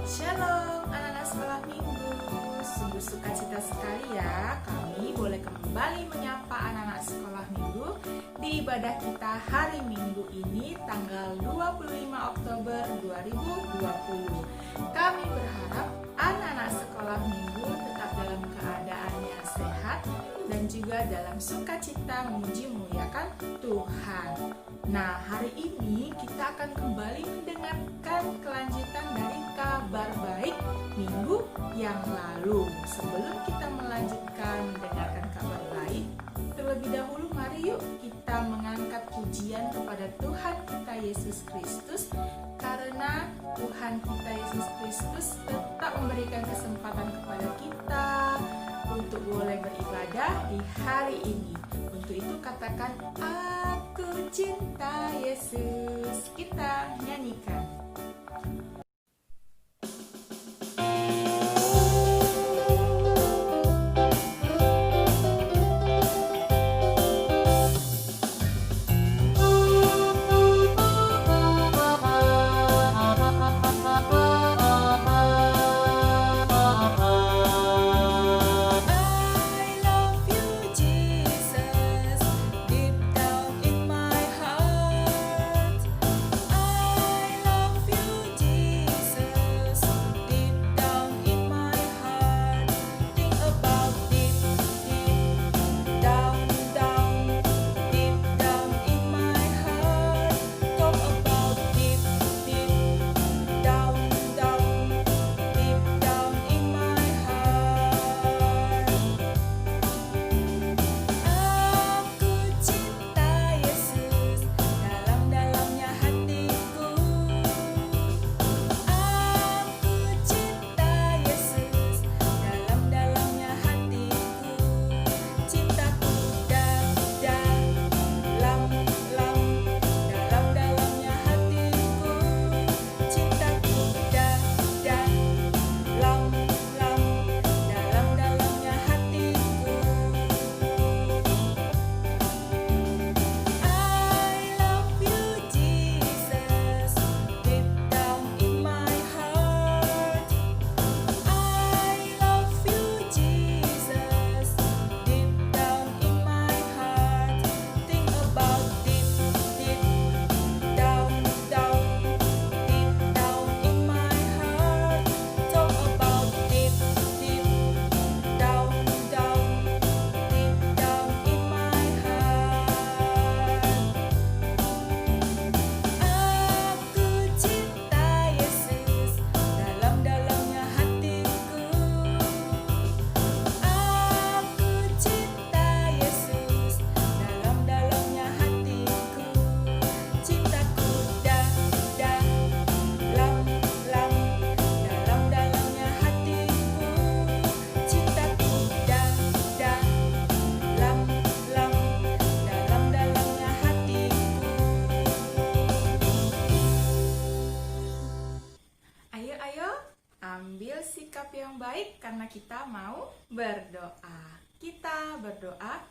Shalom anak-anak sekolah minggu. Sungguh sukacita sekali ya kami boleh kembali menyapa anak-anak sekolah minggu di ibadah kita hari Minggu ini tanggal 25 Oktober 2020. Kami berharap anak-anak sekolah minggu tetap dalam keadaannya sehat dan juga dalam sukacita memuji memuliakan Tuhan. Nah, hari ini kita akan kembali mendengarkan kelanjutan dari kabar baik minggu yang lalu. Sebelum kita melanjutkan mendengarkan kabar baik, terlebih dahulu mari yuk kita mengangkat pujian kepada Tuhan kita Yesus Kristus, karena Tuhan kita Yesus Kristus tetap memberikan kesempatan kepada kita untuk boleh beribadah di hari ini. Untuk itu katakan, aku cinta Yesus. Kita nyanyikan. Ambil sikap yang baik karena kita mau berdoa. Kita berdoa.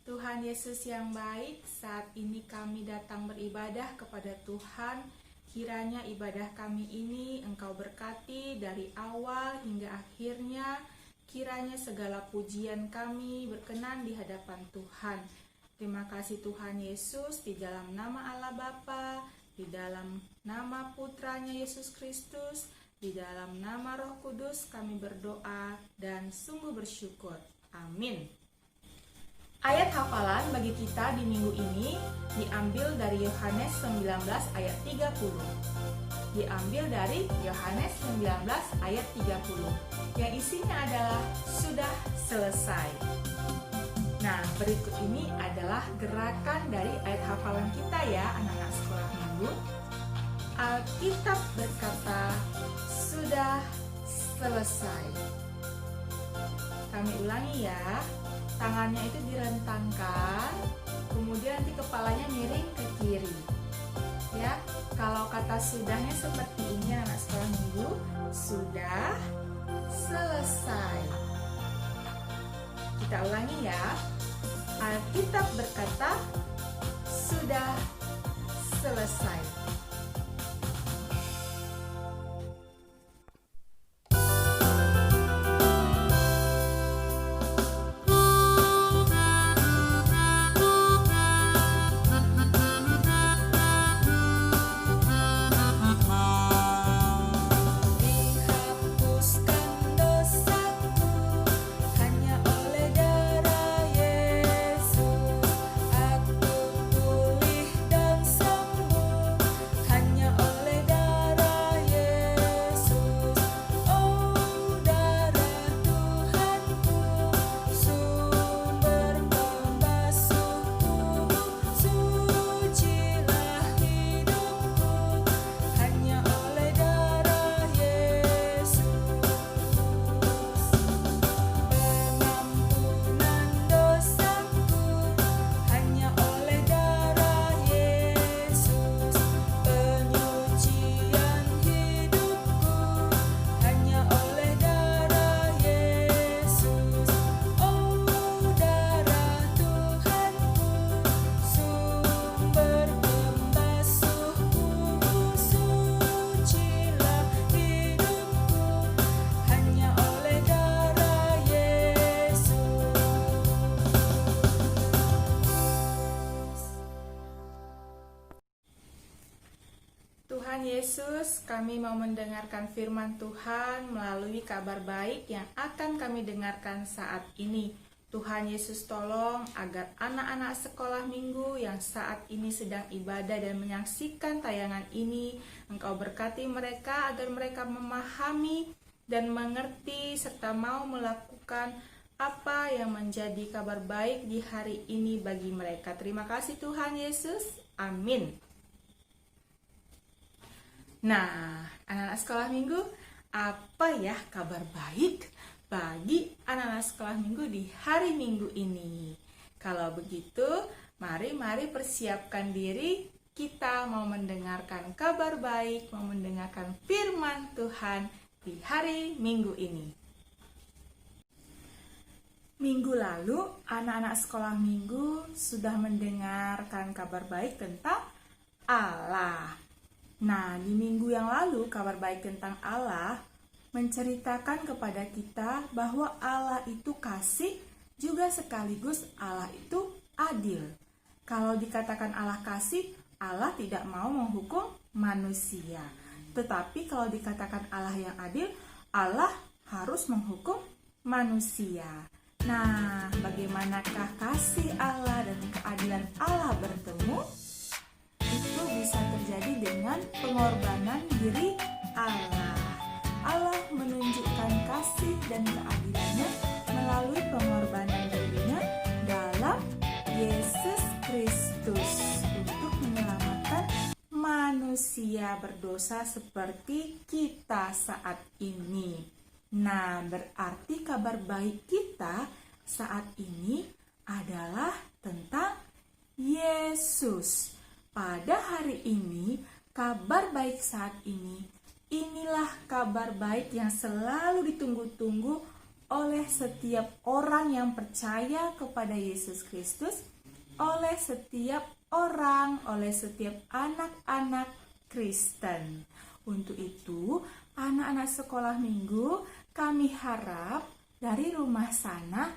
Tuhan Yesus yang baik, saat ini kami datang beribadah kepada Tuhan. Kiranya ibadah kami ini Engkau berkati dari awal hingga akhirnya. Kiranya segala pujian kami berkenan di hadapan Tuhan. Terima kasih Tuhan Yesus, di dalam nama Allah Bapa, di dalam nama Putranya Yesus Kristus, di dalam nama Roh Kudus kami berdoa dan sungguh bersyukur. Amin. Ayat hafalan bagi kita di minggu ini diambil dari Yohanes 19 ayat 30. Diambil dari Yohanes 19 ayat 30. Yang isinya adalah sudah selesai. Nah, berikut ini adalah gerakan dari ayat hafalan kita ya, anak-anak sekolah minggu. Alkitab berkata, sudah selesai. Kami ulangi ya. Tangannya itu direntangkan, kemudian nanti kepalanya miring ke kiri. Ya, kalau kata sudahnya seperti ini anak sekolah minggu, sudah selesai. Kita ulangi ya. Alkitab berkata, sudah selesai. Tuhan Yesus, kami mau mendengarkan firman Tuhan melalui kabar baik yang akan kami dengarkan saat ini. Tuhan Yesus tolong agar anak-anak sekolah minggu yang saat ini sedang ibadah dan menyaksikan tayangan ini, Engkau berkati mereka agar mereka memahami dan mengerti serta mau melakukan apa yang menjadi kabar baik di hari ini bagi mereka. Terima kasih Tuhan Yesus. Amin. Nah, anak-anak sekolah minggu, apa ya kabar baik bagi anak-anak sekolah minggu di hari minggu ini? Kalau begitu, mari persiapkan diri, kita mau mendengarkan kabar baik, mau mendengarkan firman Tuhan di hari minggu ini. Minggu lalu, anak-anak sekolah minggu sudah mendengarkan kabar baik tentang Allah. Nah, di minggu yang lalu, kabar baik tentang Allah menceritakan kepada kita bahwa Allah itu kasih, juga sekaligus Allah itu adil. Kalau dikatakan Allah kasih, Allah tidak mau menghukum manusia. Tetapi kalau dikatakan Allah yang adil, Allah harus menghukum manusia. Nah, bagaimanakah kasih Allah dan keadilan Allah bertemu? Itu bisa terjadi dengan pengorbanan diri Allah. Allah menunjukkan kasih dan keadilannya melalui pengorbanan dirinya dalam Yesus Kristus untuk menyelamatkan manusia berdosa seperti kita saat ini. Nah, berarti kabar baik kita saat ini adalah tentang Yesus. Pada hari ini, kabar baik saat ini, inilah kabar baik yang selalu ditunggu-tunggu oleh setiap orang yang percaya kepada Yesus Kristus, oleh setiap orang, oleh setiap anak-anak Kristen. Untuk itu, anak-anak sekolah minggu, kami harap dari rumah sana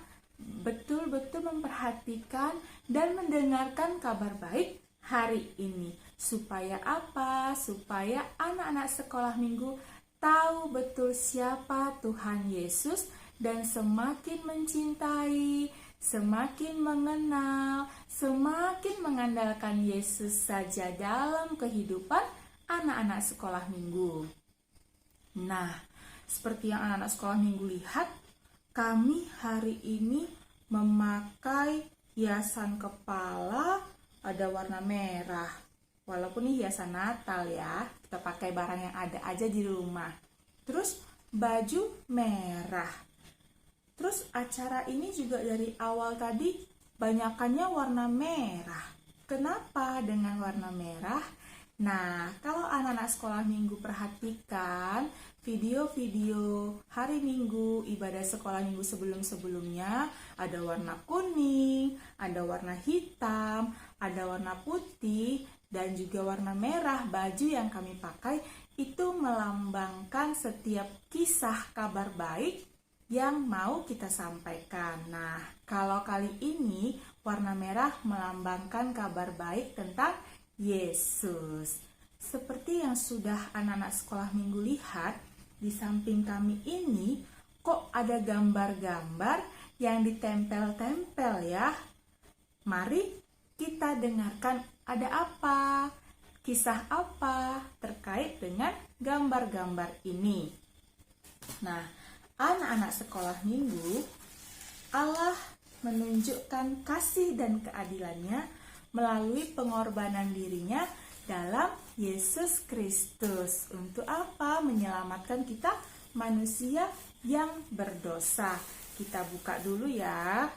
betul-betul memperhatikan dan mendengarkan kabar baik hari ini. Supaya apa? Supaya anak-anak sekolah minggu tahu betul siapa Tuhan Yesus dan semakin mencintai, semakin mengenal, semakin mengandalkan Yesus saja dalam kehidupan anak-anak sekolah minggu. Nah, seperti yang anak-anak sekolah minggu lihat, kami hari ini memakai hiasan kepala ada warna merah. Walaupun ini hiasan Natal ya, kita pakai barang yang ada aja di rumah. Terus baju merah. Terus acara ini juga dari awal tadi banyakannya warna merah. Kenapa dengan warna merah? Nah, kalau anak-anak sekolah minggu perhatikan video-video hari minggu, ibadah sekolah minggu sebelum-sebelumnya, ada warna kuning, ada warna hitam, ada warna putih, dan juga warna merah. Baju yang kami pakai itu melambangkan setiap kisah kabar baik yang mau kita sampaikan. Nah, kalau kali ini warna merah melambangkan kabar baik tentang Yesus. Seperti yang sudah anak-anak sekolah minggu lihat, di samping kami ini kok ada gambar-gambar yang ditempel-tempel ya. Mari kita dengarkan ada apa, kisah apa terkait dengan gambar-gambar ini. Nah, anak-anak sekolah minggu, Allah menunjukkan kasih dan keadilannya melalui pengorbanan dirinya dalam Yesus Kristus. Untuk apa? Menyelamatkan kita manusia yang berdosa. Kita buka dulu ya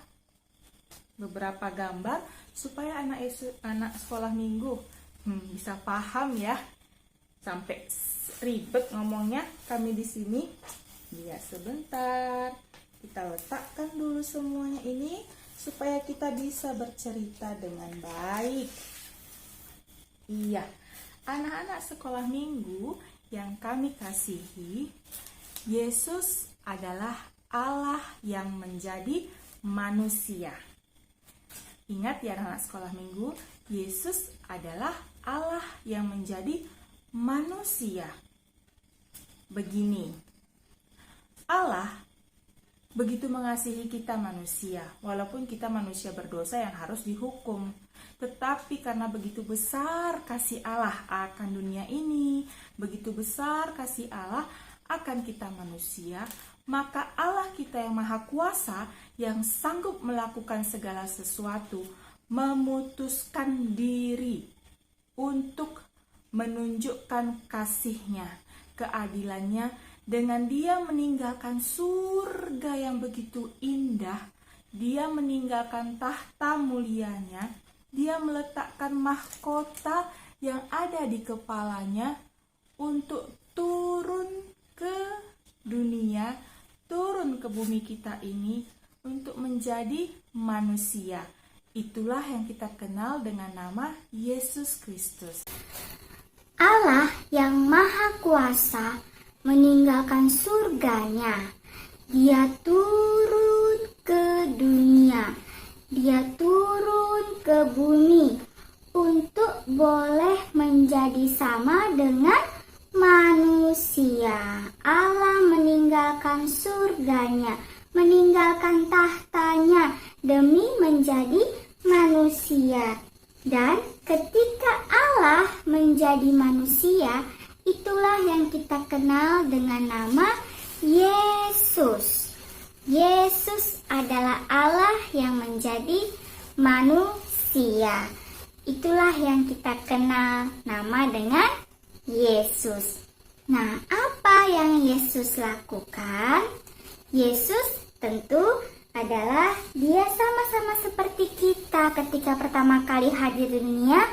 beberapa gambar supaya anak sekolah minggu bisa paham ya. Sampai ribet ngomongnya kami di sini. Ya, sebentar. Kita letakkan dulu semuanya ini supaya kita bisa bercerita dengan baik. Iya, anak-anak sekolah minggu yang kami kasihi, Yesus adalah Allah yang menjadi manusia. Ingat ya anak-anak sekolah minggu, Yesus adalah Allah yang menjadi manusia. Begini, Allah begitu mengasihi kita manusia, walaupun kita manusia berdosa yang harus dihukum. Tetapi karena begitu besar kasih Allah akan dunia ini, begitu besar kasih Allah akan kita manusia, maka Allah kita yang maha kuasa, yang sanggup melakukan segala sesuatu, memutuskan diri untuk menunjukkan kasih-Nya, keadilan-Nya, dengan Dia meninggalkan surga yang begitu indah. Dia meninggalkan tahta mulianya, Dia meletakkan mahkota yang ada di kepalanya untuk turun ke dunia, turun ke bumi kita ini untuk menjadi manusia. Itulah yang kita kenal dengan nama Yesus Kristus. Allah yang maha kuasa meninggalkan surganya. Dia turun ke dunia. Dia turun ke bumi untuk boleh menjadi sama dengan manusia. Allah meninggalkan surganya, meninggalkan tahtanya demi menjadi manusia. Dan ketika Allah menjadi manusia, itulah yang kita kenal dengan nama Yesus. Yesus adalah Allah yang menjadi manusia. Itulah yang kita kenal nama dengan Yesus. Nah, apa yang Yesus lakukan? Yesus tentu adalah Dia sama-sama seperti kita ketika pertama kali hadir di dunia.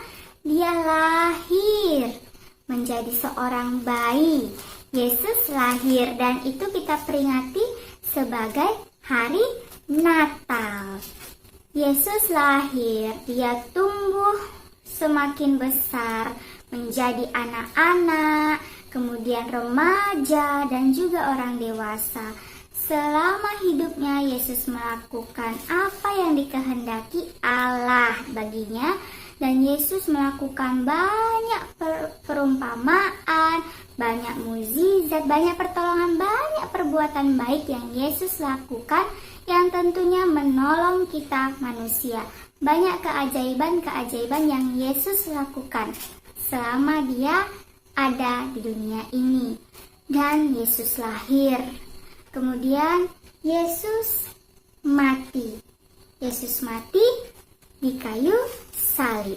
Dia lahir menjadi seorang bayi. Yesus lahir dan itu kita peringati sebagai hari Natal. Yesus lahir, Dia tumbuh semakin besar menjadi anak-anak, kemudian remaja dan juga orang dewasa. Selama hidupnya Yesus melakukan apa yang dikehendaki Allah baginya, dan Yesus melakukan banyak perumpamaan, banyak mukjizat, banyak pertolongan, banyak perbuatan baik yang Yesus lakukan yang tentunya menolong kita manusia. Banyak keajaiban-keajaiban yang Yesus lakukan selama Dia ada di dunia ini. Dan Yesus lahir. Kemudian Yesus mati. Yesus mati di kayu salib.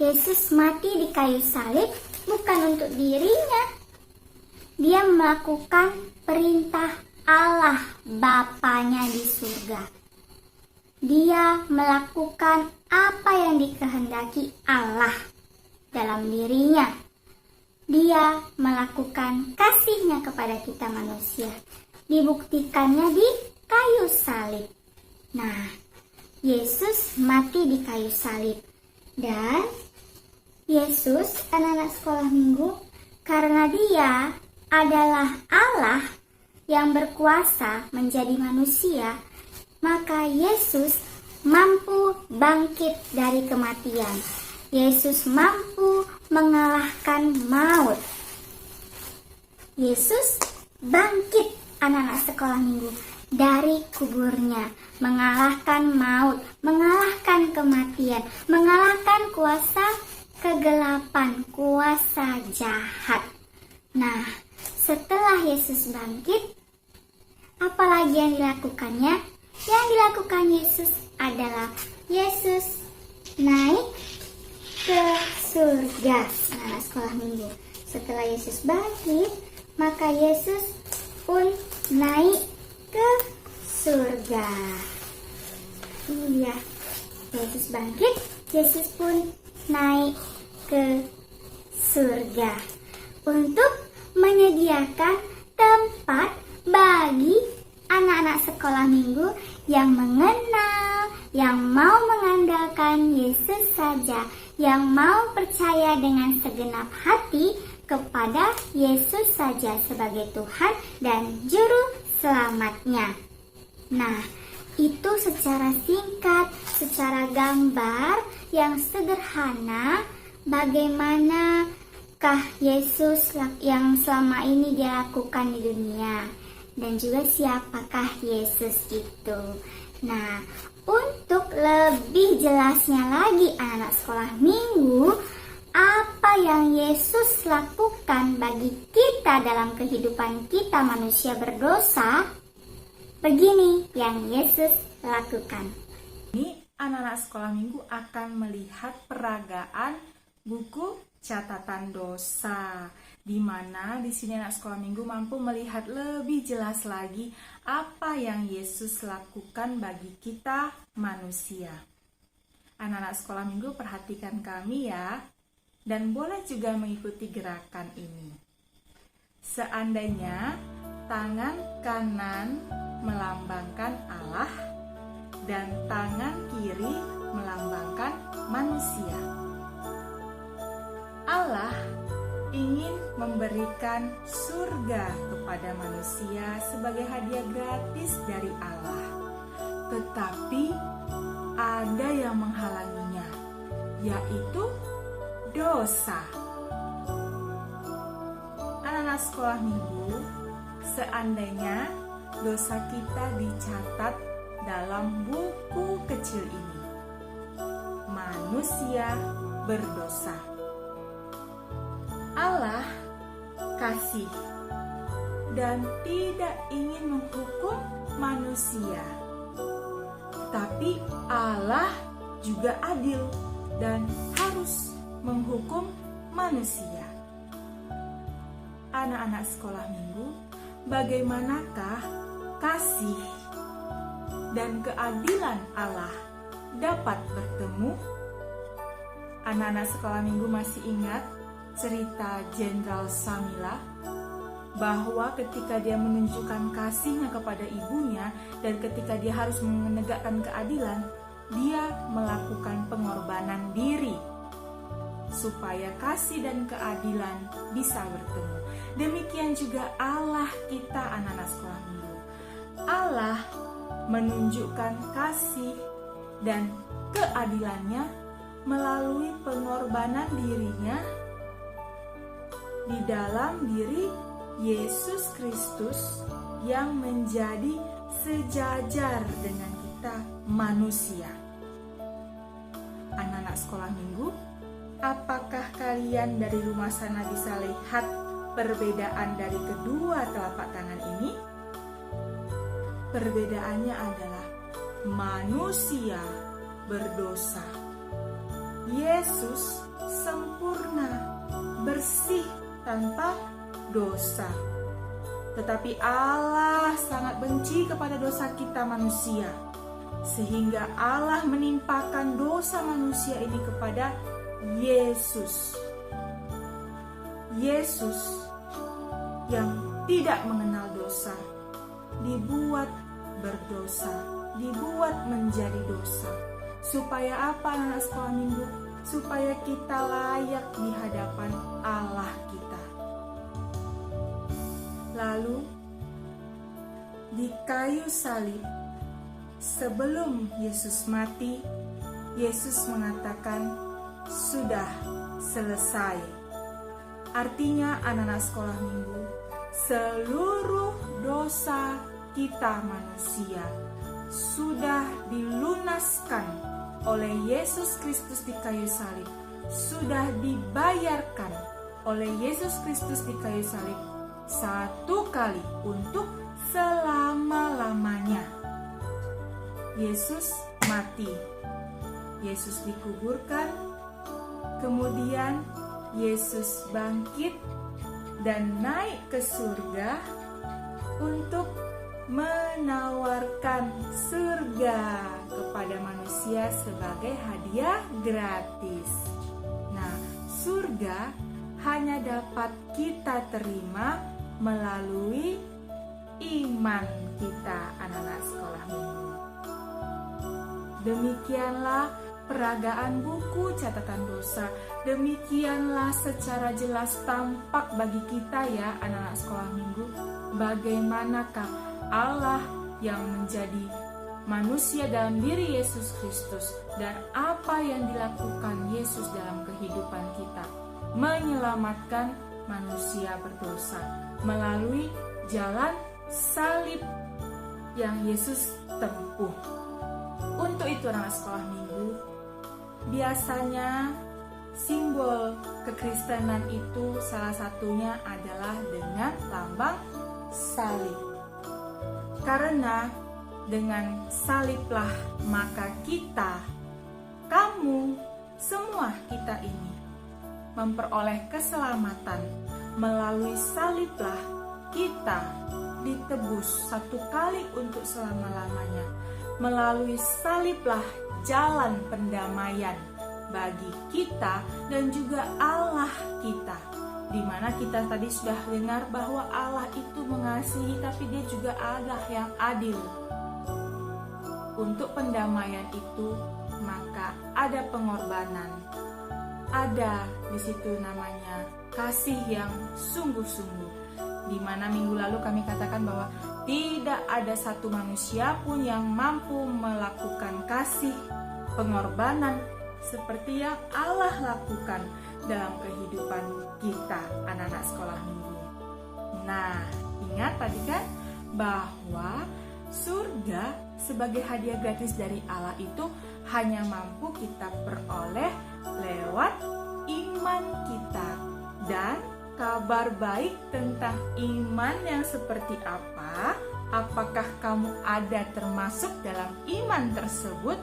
Yesus mati di kayu salib bukan untuk dirinya. Dia melakukan perintah Allah Bapanya di surga. Dia melakukan apa yang dikehendaki Allah dalam dirinya. Dia melakukan kasih-Nya kepada kita manusia. Dibuktikannya di kayu salib. Nah, Yesus mati di kayu salib. Dan Yesus, anak-anak sekolah minggu, karena Dia adalah Allah yang berkuasa menjadi manusia, maka Yesus mampu bangkit dari kematian. Yesus mampu mengalahkan maut. Yesus bangkit, anak-anak sekolah minggu, dari kuburnya, mengalahkan maut, mengalahkan kematian, mengalahkan kuasa kegelapan, kuasa jahat. Nah, setelah Yesus bangkit, apalagi yang dilakukannya? Yang dilakukan Yesus adalah Yesus naik ke surga. Nah, sekolah minggu, setelah Yesus bangkit, maka Yesus pun naik ke surga. Ini dia, Yesus bangkit, Yesus pun naik ke surga untuk menyediakan tempat bagi anak-anak sekolah minggu yang mengenal, yang mau mengandalkan Yesus saja, yang mau percaya dengan segenap hati kepada Yesus saja sebagai Tuhan dan Juru Selamatnya. Nah, itu secara singkat, secara gambar yang sederhana bagaimanakah Yesus yang selama ini dia lakukan di dunia, dan juga siapakah Yesus itu. Nah, untuk lebih jelasnya lagi anak-anak sekolah minggu, apa yang Yesus lakukan bagi kita dalam kehidupan kita manusia berdosa, begini yang Yesus lakukan. Ini anak-anak sekolah minggu akan melihat peragaan buku catatan dosa, di mana di sini anak sekolah minggu mampu melihat lebih jelas lagi apa yang Yesus lakukan bagi kita manusia. Anak-anak sekolah minggu perhatikan kami ya, dan boleh juga mengikuti gerakan ini. Seandainya tangan kanan melambangkan Allah dan tangan kiri melambangkan manusia. Allah ingin memberikan surga kepada manusia sebagai hadiah gratis dari Allah. Tetapi ada yang menghalanginya, yaitu dosa. Anak-anak sekolah minggu, seandainya dosa kita dicatat dalam buku kecil ini, manusia berdosa. Allah kasih dan tidak ingin menghukum manusia, tapi Allah juga adil dan harus menghukum manusia. Anak-anak sekolah minggu, bagaimanakah kasih dan keadilan Allah dapat bertemu? Anak-anak sekolah minggu masih ingat cerita Jenderal Samila, bahwa ketika dia menunjukkan kasihnya kepada ibunya dan ketika dia harus menegakkan keadilan, dia melakukan pengorbanan diri supaya kasih dan keadilan bisa bertemu. Demikian juga Allah kita anak-anak sekolah minggu. Allah menunjukkan kasih dan keadilannya melalui pengorbanan dirinya di dalam diri Yesus Kristus yang menjadi sejajar dengan kita manusia. Anak-anak sekolah minggu, apakah kalian dari rumah sana bisa lihat perbedaan dari kedua telapak tangan ini? Perbedaannya adalah manusia berdosa. Yesus sempurna, bersih, tanpa dosa. Tetapi Allah sangat benci kepada dosa kita manusia, sehingga Allah menimpakan dosa manusia ini kepada Yesus. Yesus yang tidak mengenal dosa dibuat berdosa, dibuat menjadi dosa. Supaya apa anak sekolah minggu? Supaya kita layak di hadapan Allah kita. Lalu di kayu salib, sebelum Yesus mati, Yesus mengatakan, "Sudah selesai." Artinya anak-anak sekolah minggu, seluruh dosa kita manusia sudah dilunaskan oleh Yesus Kristus di kayu salib, sudah dibayarkan oleh Yesus Kristus di kayu salib satu kali untuk selama-lamanya. Yesus mati, Yesus dikuburkan, kemudian Yesus bangkit dan naik ke surga untuk menawarkan surga kepada manusia sebagai hadiah gratis. Nah, surga hanya dapat kita terima melalui iman kita, anak-anak sekolah minggu. Demikianlah peragaan buku catatan dosa. Demikianlah secara jelas tampak bagi kita ya, anak-anak sekolah minggu, bagaimanakah Allah yang menjadi manusia dalam diri Yesus Kristus dan apa yang dilakukan Yesus dalam kehidupan kehidupan kita, menyelamatkan manusia berdosa melalui jalan salib yang Yesus tempuh. Untuk itu anak sekolah minggu, biasanya simbol kekristenan itu salah satunya adalah dengan lambang salib. Karena dengan saliblah maka kita, kamu, semua kita ini memperoleh keselamatan. Melalui saliblah kita ditebus satu kali untuk selama-lamanya. Melalui saliblah jalan pendamaian bagi kita dan juga Allah kita. Di mana kita tadi sudah dengar bahwa Allah itu mengasihi, tapi Dia juga Allah yang adil. Untuk pendamaian itu maka ada pengorbanan. Ada di situ namanya kasih yang sungguh-sungguh. Di mana minggu lalu kami katakan bahwa tidak ada satu manusia pun yang mampu melakukan kasih pengorbanan seperti yang Allah lakukan dalam kehidupan kita, anak-anak sekolah minggu. Nah, ingat tadi kan bahwa surga sebagai hadiah gratis dari Allah itu hanya mampu kita peroleh lewat iman kita. Dan kabar baik tentang iman yang seperti apa? Apakah kamu ada termasuk dalam iman tersebut?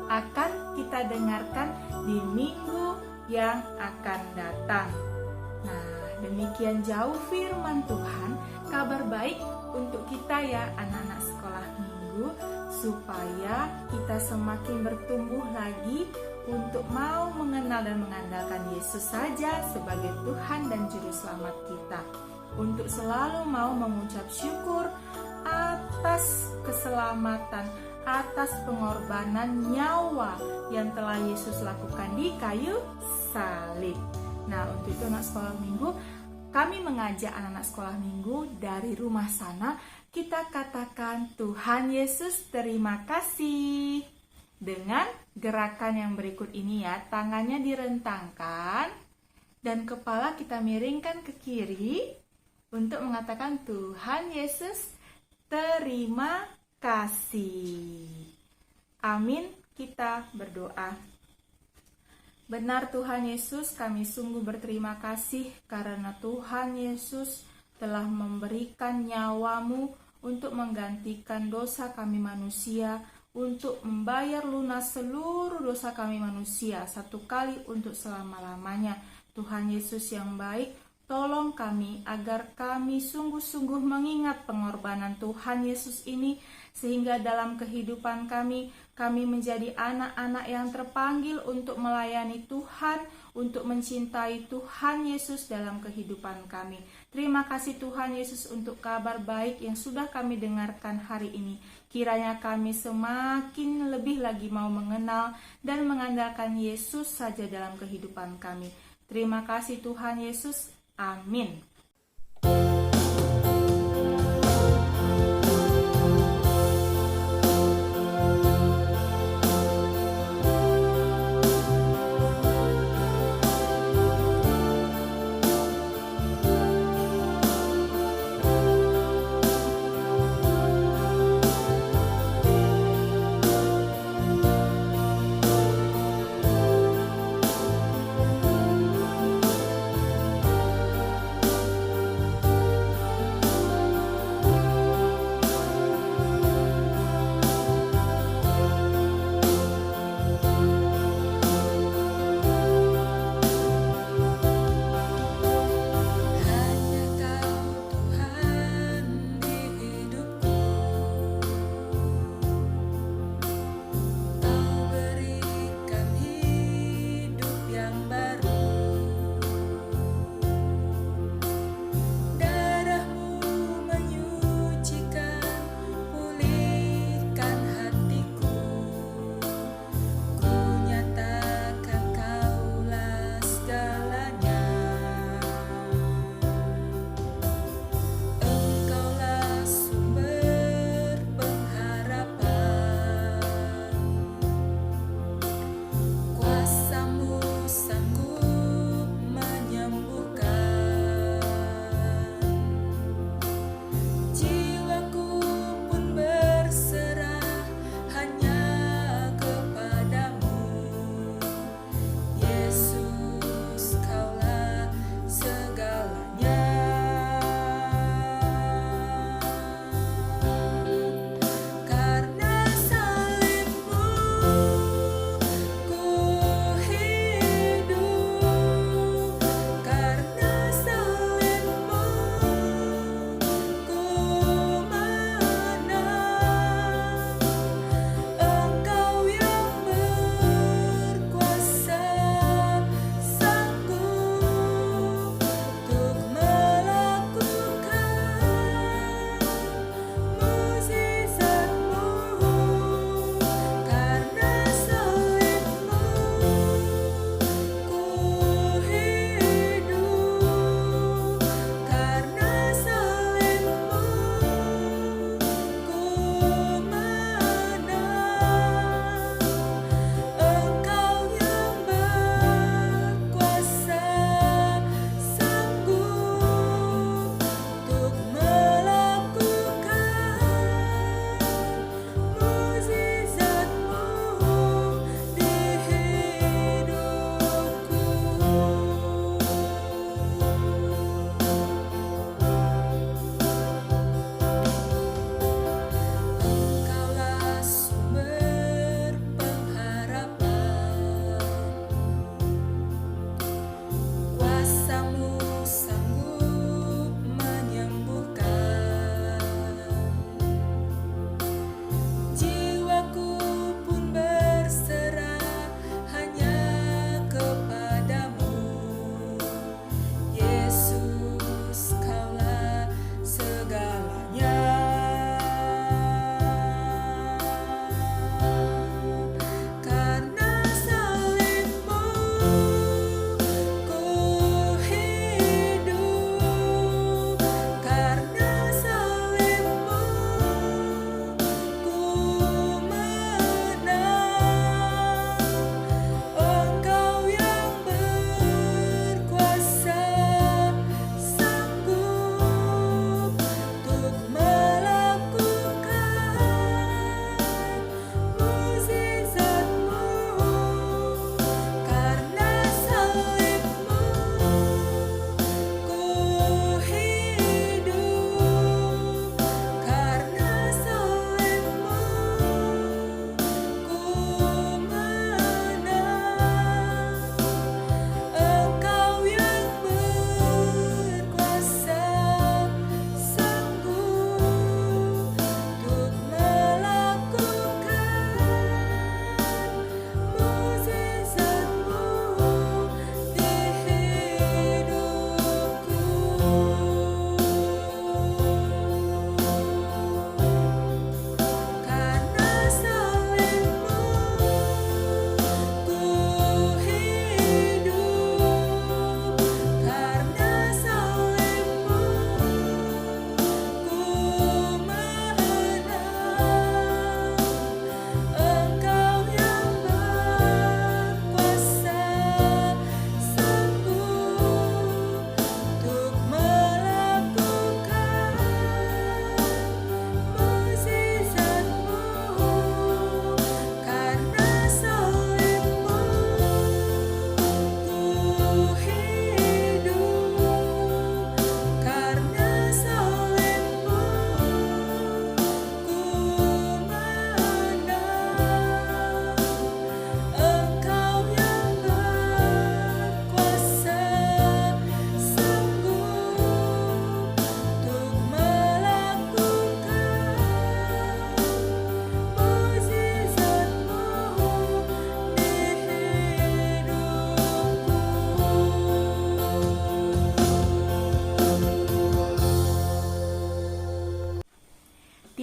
Akan kita dengarkan di minggu yang akan datang. Nah, demikian jauh firman Tuhan, kabar baik untuk kita ya anak-anak sekolah minggu, supaya kita semakin bertumbuh lagi untuk mau mengenal dan mengandalkan Yesus saja sebagai Tuhan dan Juru Selamat kita. Untuk selalu mau mengucap syukur atas keselamatan, atas pengorbanan nyawa yang telah Yesus lakukan di kayu salib. Nah, untuk itu anak sekolah minggu, kami mengajak anak-anak sekolah minggu dari rumah sana, kita katakan Tuhan Yesus terima kasih. Dengan gerakan yang berikut ini ya, tangannya direntangkan dan kepala kita miringkan ke kiri untuk mengatakan Tuhan Yesus terima kasih. Amin, kita berdoa. Benar Tuhan Yesus, kami sungguh berterima kasih karena Tuhan Yesus telah memberikan nyawa-Mu untuk menggantikan dosa kami manusia, untuk membayar lunas seluruh dosa kami manusia satu kali untuk selama-lamanya. Tuhan Yesus yang baik, tolong kami agar kami sungguh-sungguh mengingat pengorbanan Tuhan Yesus ini, sehingga dalam kehidupan kami menjadi anak-anak yang terpanggil untuk melayani Tuhan, untuk mencintai Tuhan Yesus dalam kehidupan kami. Terima kasih Tuhan Yesus untuk kabar baik yang sudah kami dengarkan hari ini. Kiranya kami semakin lebih lagi mau mengenal dan mengandalkan Yesus saja dalam kehidupan kami. Terima kasih Tuhan Yesus. Amin.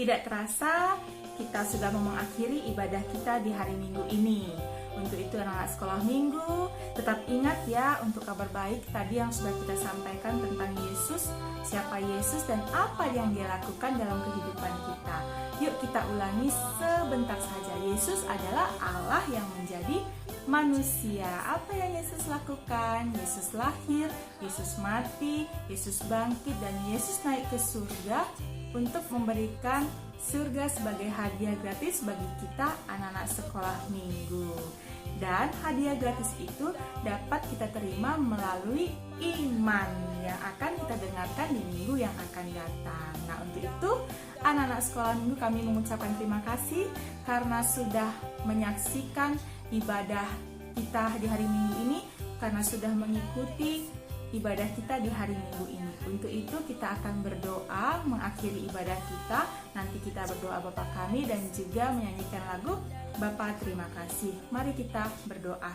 Tidak terasa, kita sudah mau mengakhiri ibadah kita di hari Minggu ini. Untuk itu anak-anak sekolah minggu, tetap ingat ya untuk kabar baik tadi yang sudah kita sampaikan tentang Yesus, siapa Yesus dan apa yang Dia lakukan dalam kehidupan kita. Yuk kita ulangi sebentar saja. Yesus adalah Allah yang menjadi manusia. Apa yang Yesus lakukan? Yesus lahir, Yesus mati, Yesus bangkit, dan Yesus naik ke surga untuk memberikan surga sebagai hadiah gratis bagi kita anak-anak sekolah minggu. Dan hadiah gratis itu dapat kita terima melalui iman yang akan kita dengarkan di minggu yang akan datang. Nah, untuk itu anak-anak sekolah minggu kami mengucapkan terima kasih karena sudah menyaksikan ibadah kita di hari Minggu ini, karena sudah mengikuti ibadah kita di hari Minggu ini. Untuk itu kita akan berdoa mengakhiri ibadah kita. Nanti kita berdoa Bapa kami dan juga menyanyikan lagu Bapa terima kasih. Mari kita berdoa.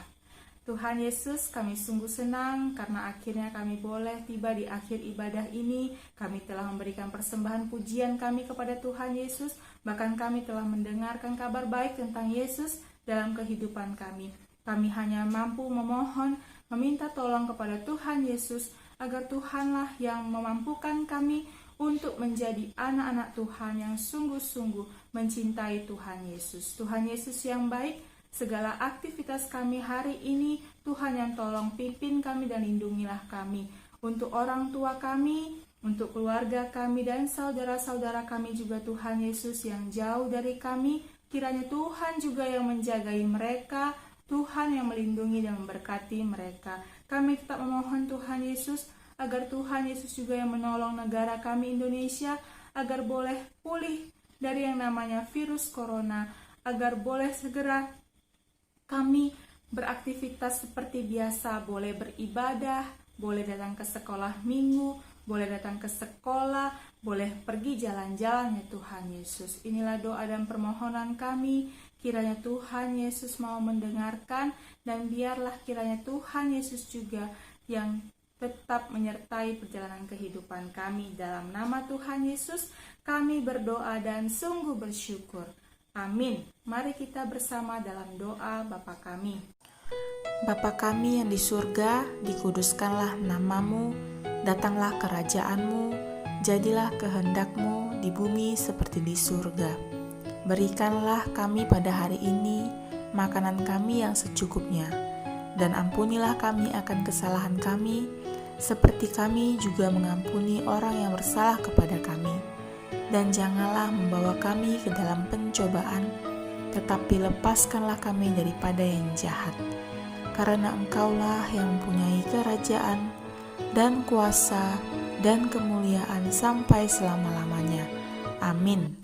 Tuhan Yesus, kami sungguh senang karena akhirnya kami boleh tiba di akhir ibadah ini. Kami telah memberikan persembahan pujian kami kepada Tuhan Yesus. Bahkan kami telah mendengarkan kabar baik tentang Yesus dalam kehidupan kami. Kami hanya mampu memohon, meminta tolong kepada Tuhan Yesus agar Tuhanlah yang memampukan kami untuk menjadi anak-anak Tuhan yang sungguh-sungguh mencintai Tuhan Yesus. Tuhan Yesus yang baik, segala aktivitas kami hari ini, Tuhan yang tolong pimpin kami dan lindungilah kami. Untuk orang tua kami, untuk keluarga kami dan saudara-saudara kami juga Tuhan Yesus yang jauh dari kami, kiranya Tuhan juga yang menjagai mereka, Tuhan yang melindungi dan memberkati mereka. Kami tetap memohon Tuhan Yesus agar Tuhan Yesus juga yang menolong negara kami Indonesia agar boleh pulih dari yang namanya virus corona, agar boleh segera kami beraktivitas seperti biasa, boleh beribadah, boleh datang ke sekolah minggu, boleh datang ke sekolah, boleh pergi jalan-jalan ya Tuhan Yesus. Inilah doa dan permohonan kami. Kiranya Tuhan Yesus mau mendengarkan dan biarlah kiranya Tuhan Yesus juga yang tetap menyertai perjalanan kehidupan kami. Dalam nama Tuhan Yesus kami berdoa dan sungguh bersyukur. Amin. Mari kita bersama dalam doa Bapa kami. Bapa kami yang di surga, dikuduskanlah namamu, datanglah kerajaanmu, jadilah kehendakmu di bumi seperti di surga. Berikanlah kami pada hari ini makanan kami yang secukupnya, dan ampunilah kami akan kesalahan kami, seperti kami juga mengampuni orang yang bersalah kepada kami. Dan janganlah membawa kami ke dalam pencobaan, tetapi lepaskanlah kami daripada yang jahat. Karena Engkaulah yang mempunyai kerajaan, dan kuasa, dan kemuliaan sampai selama-lamanya. Amin.